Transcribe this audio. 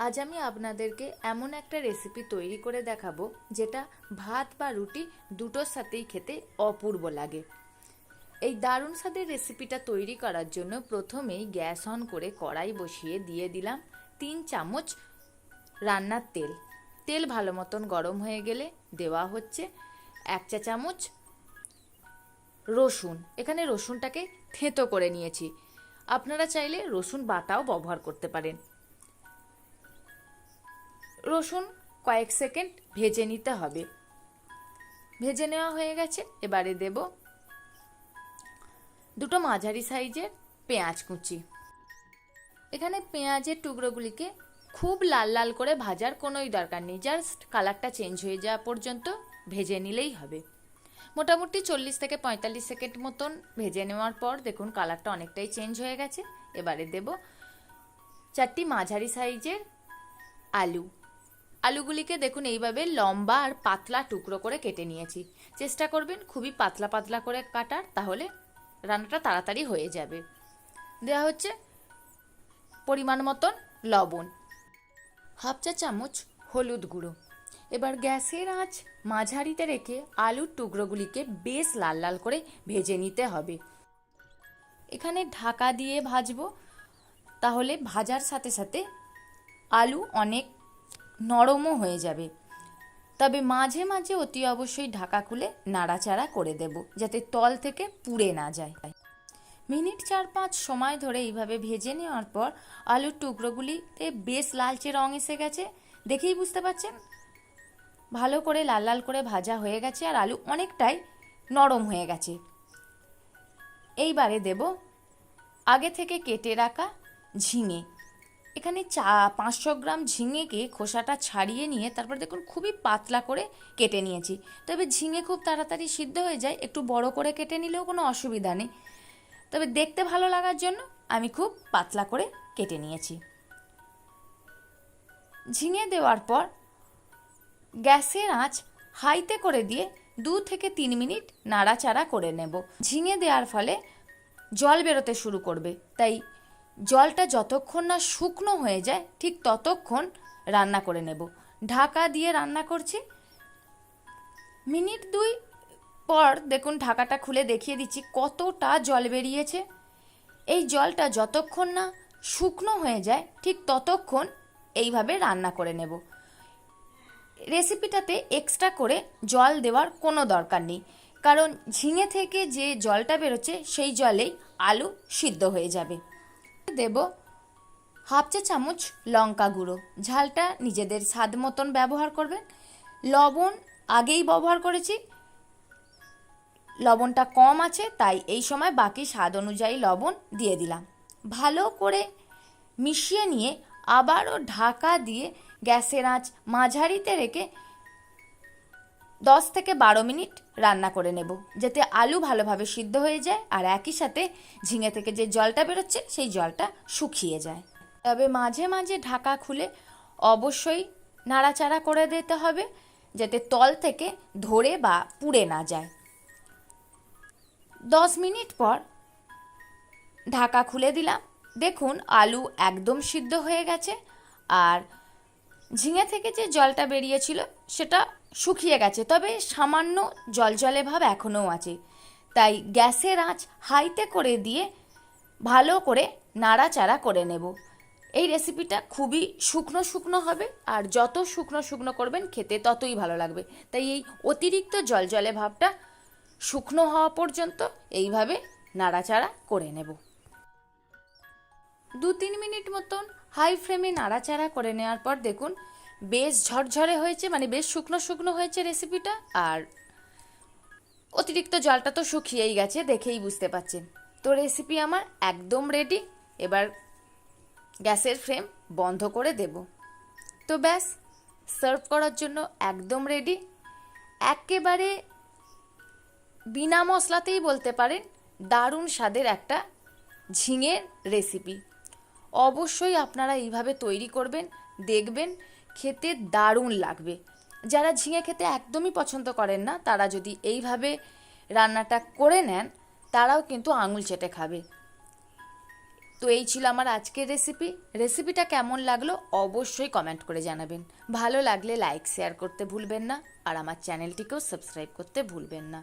আজ আমি আপনাদেরকে এমন একটা রেসিপি তৈরি করে দেখাবো যেটা ভাত বা রুটি দুটোর সাথেই খেতে অপূর্ব লাগে। এই দারুণ স্বাদের রেসিপিটা তৈরি করার জন্য প্রথমেই গ্যাস অন করে কড়াই বসিয়ে দিয়ে দিলাম 3 চামচ রান্নার তেল। তেল ভালো মতন গরম হয়ে গেলে দেওয়া হচ্ছে 1 চা চামচ রসুন। এখানে রসুনটাকে থেঁতো করে নিয়েছি, আপনারা চাইলে রসুন বাটাও ব্যবহার করতে পারেন। রসুন কয়েক সেকেন্ড ভেজে নিতে হবে। ভেজে নেওয়া হয়ে গেছে, এবারে দেব দুটো মাঝারি সাইজের পেঁয়াজ কুচি। এখানে পেঁয়াজের টুকরোগুলিকে খুব লাল লাল করে ভাজার কোনোই দরকার নেই, জাস্ট কালারটা চেঞ্জ হয়ে যাওয়া পর্যন্ত ভেজে নিলেই হবে। মোটামুটি 40 থেকে 45 সেকেন্ড মতন ভেজে নেওয়ার পর দেখুন কালারটা অনেকটাই চেঞ্জ হয়ে গেছে। এবারে দেব 4টি মাঝারি সাইজের আলু। আলুগুলিকে দেখুন এইভাবে লম্বা আর পাতলা টুকরো করে কেটে নিয়েছি। চেষ্টা করবেন খুবই পাতলা পাতলা করে কাটার, তাহলে রান্নাটা তাড়াতাড়ি হয়ে যাবে। দেওয়া হচ্ছে পরিমাণ মতন লবণ, 1/2 চা চামচ হলুদ গুঁড়ো। এবার গ্যাসের আঁচ মাঝারিতে রেখে আলুর টুকরোগুলিকে বেশ লাল লাল করে ভেজে নিতে হবে। এখানে ঢাকা দিয়ে ভাজবো, তাহলে ভাজার সাথে সাথে আলু অনেক নরমও হয়ে যাবে। তবে মাঝে মাঝে অতি অবশ্যই ঢাকা খুলে নাড়াচাড়া করে দেব, যাতে তল থেকে পুড়ে না যায়। মিনিট 4-5 সময় ধরে এইভাবে ভেজে নেওয়ার পর আলুর টুকরোগুলিতে বেশ লালচে রং এসে গেছে, দেখেই বুঝতে পারছেন ভালো করে লাল লাল করে ভাজা হয়ে গেছে আর আলু অনেকটাই নরম হয়ে গেছে। এইবারে দেব আগে থেকে কেটে রাখা ঝিঙে। এখানে 500 গ্রাম ঝিঙেকে খোসাটা ছাড়িয়ে নিয়ে তারপর দেখুন খুবই পাতলা করে কেটে নিয়েছি। তবে ঝিঙে খুব তাড়াতাড়ি সিদ্ধ হয়ে যায়, একটু বড় করে কেটে নিলেও কোনো অসুবিধা নেই। তবে দেখতে ভালো লাগার জন্য আমি খুব পাতলা করে কেটে নিয়েছি। ঝিঙে দেওয়ার পর গ্যাসের আঁচ হাইতে করে দিয়ে 2 থেকে 3 মিনিট নাড়াচাড়া করে নেব। ঝিঙে দেওয়ার ফলে জল বেরোতে শুরু করবে, তাই জলটা যতক্ষণ না শুকনো হয়ে যায় ঠিক ততক্ষণ রান্না করে নেব। ঢাকা দিয়ে রান্না করছি। মিনিট 2 পর দেখুন ঢাকাটা খুলে দেখিয়ে দিচ্ছি কতটা জল বেরিয়েছে। এই জলটা যতক্ষণ না শুকনো হয়ে যায় ঠিক ততক্ষণ এইভাবে রান্না করে নেব। রেসিপিটাতে এক্সট্রা করে জল দেওয়ার কোনো দরকার নেই, কারণ ঝিঙে থেকে যে জলটা বেরোচ্ছে সেই জলেই আলু সিদ্ধ হয়ে যাবে। দেব 1/2 চা চামচ লঙ্কা গুঁড়ো। ঝালটা নিজেদের স্বাদ মতন ব্যবহার করবেন। লবণ আগেই ব্যবহার করেছি, লবণটা কম আছে তাই এই সময় বাকি স্বাদ অনুযায়ী লবণ দিয়ে দিলাম। ভালো করে মিশিয়ে নিয়ে আবারও ঢাকা দিয়ে গ্যাসের আঁচ মাঝারিতে রেখে 10 থেকে 12 মিনিট রান্না করে নেব, যাতে আলু ভালোভাবে সিদ্ধ হয়ে যায় আর একই সাথে ঝিঙে থেকে যে জলটা বেরোচ্ছে সেই জলটা শুকিয়ে যায়। তবে মাঝে মাঝে ঢাকা খুলে অবশ্যই নাড়াচাড়া করে দিতে হবে, যাতে তল থেকে ধরে বা পুড়ে না যায়। 10 মিনিট পর ঢাকা খুলে দিলাম। দেখুন আলু একদম সিদ্ধ হয়ে গেছে আর ঝিঙে থেকে যে জলটা বেরিয়েছিল সেটা শুকিয়ে গেছে, তবে সামান্য জলজলে ভাব এখনও আছে। তাই গ্যাসের আঁচ হাইতে করে দিয়ে ভালো করে নাড়াচাড়া করে নেব। এই রেসিপিটা খুবই শুকনো শুকনো হবে আর যত শুকনো শুকনো করবেন খেতে ততই ভালো লাগবে। তাই এই অতিরিক্ত জলজলে ভাবটা শুকনো হওয়া পর্যন্ত এইভাবে নাড়াচাড়া করে নেব। 2-3 মিনিট মতন হাই ফ্লেমে নাড়াচাড়া করে নেওয়ার পর দেখুন বেশ ঝরঝরে হয়েছে, মানে বেশ শুকনো শুকনো হয়েছে রেসিপিটা। আর অতিরিক্ত জলটা তো শুকিয়েই গেছে, দেখেই বুঝতে পাচ্ছেন। তো রেসিপি আমার একদম রেডি। এবার গ্যাসের ফ্লেম বন্ধ করে দেব। তো ব্যাস, সার্ভ করার জন্য একদম রেডি। একেবারে বিনা মশলাতেই বলতে পারেন দারুণ স্বাদের একটা ঝিঙের রেসিপি। অবশ্যই আপনারা এইভাবে তৈরি করবেন, দেখবেন খেতে দারুণ লাগবে। যারা ঝিঙে খেতে একদমই পছন্দ করেন না তারা যদি এইভাবে রান্নাটা করে নেন তারাও কিন্তু আঙুল চেটে খাবে। তো এই ছিল আমার আজকের রেসিপিটা কেমন লাগলো অবশ্যই কমেন্ট করে জানাবেন। ভালো লাগলে লাইক শেয়ার করতে ভুলবেন না, আর আমার চ্যানেলটিকেও সাবস্ক্রাইব করতে ভুলবেন না।